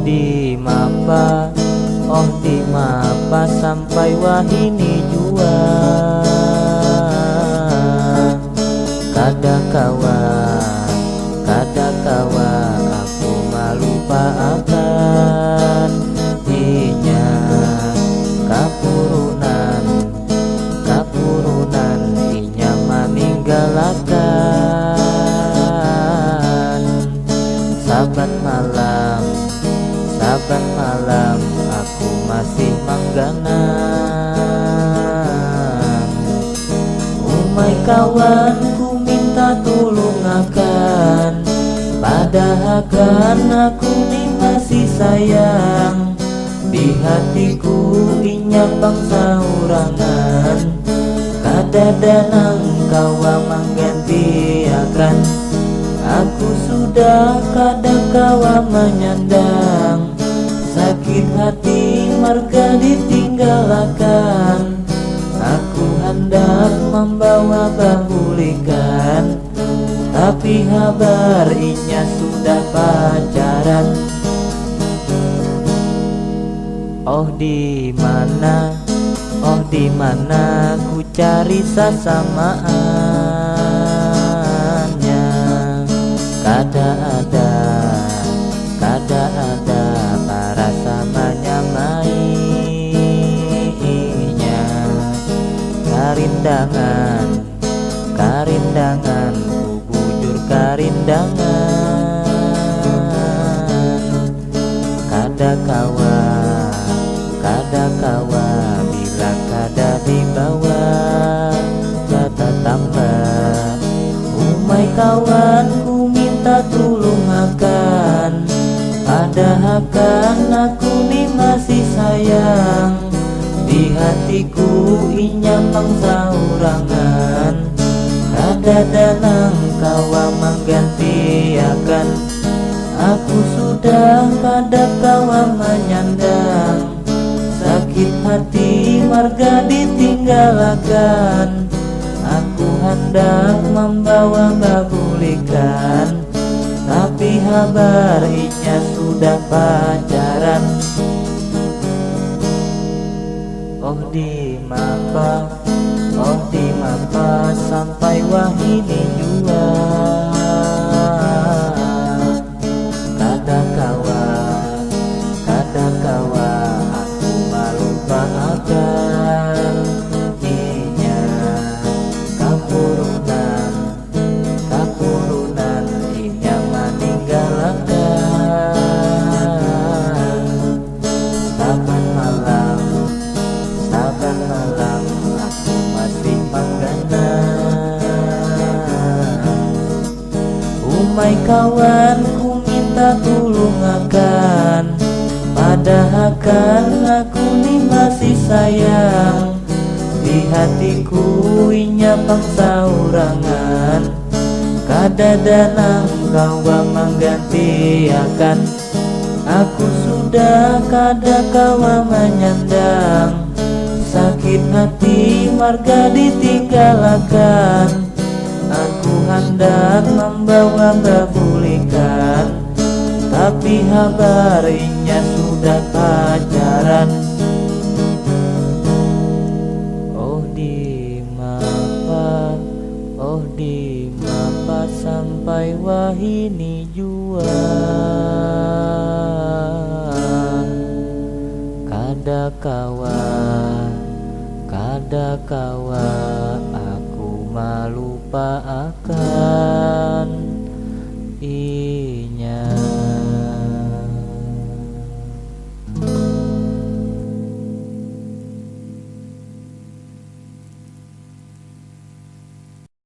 di mapa, oh di mapa sampai wahini jua. Kada kawa aku malupa akan inya kapurunan inya meninggalkan. Saban malam aku masih mangganan. Umai kawanku minta tulung akan, padahal aku ni masih sayang. Di hatiku inya bangsa urangan, kadang kawa mengganti akan. Aku sudah kada kawa menyandang, sakit hati marga ditinggalkan. Aku hendak membawa bahulikan, tapi kabar inya sudah pacaran. Oh di mana ku cari sasamaannya. Kada ada para samanya mainnya. Karindangan ku bujur karindangan. Kada kawa bila kada dibawa kata tambah. Umai kawanku minta tulung akan, padahal aku ni masih sayang. Di hatiku inya mangsa urangan, kadang kawa mengganti akan. Aku sudah kada kawa menyandang, sakit hati marga ditinggalkan. Aku hendak membawa bahulikan, tapi kabar inya sudah pacaran. Oh di mapa sampai wahini jua. Kada kawa aku malupa akan inya. Kapurunan inya meninggalkan. Saban malam aku masih mangganan. Umai kawanku minta tulung akan, padahal aku ni masih sayang. Di hatiku inya bangsa urangan, kadang kawa mengganti akan. Aku sudah kada kawa menyandang, sakit hati marga ditinggalkan. Aku hendak membawa bahulikan, tapi kabar inya sudah pacaran. Oh di mapa sampai wahini jua. Kada kawa, aku malupa akan inya. Kapurunan inya meninggalkan. Saban malam aku masih mangganan. Umai kawanku minta tulung akan, padahal aku ni masih sayang. Di hatiku inya bangsa urangan, kadang kawa mengganti akan. Aku sudah kada kawa menyandang, sakit hati marga ditinggalkan. Aku hendak membawa bahulikan, tapi kabar inya sudah pacaran. Oh di mapa sampai wahini jua. Kada kawa, aku malupa akan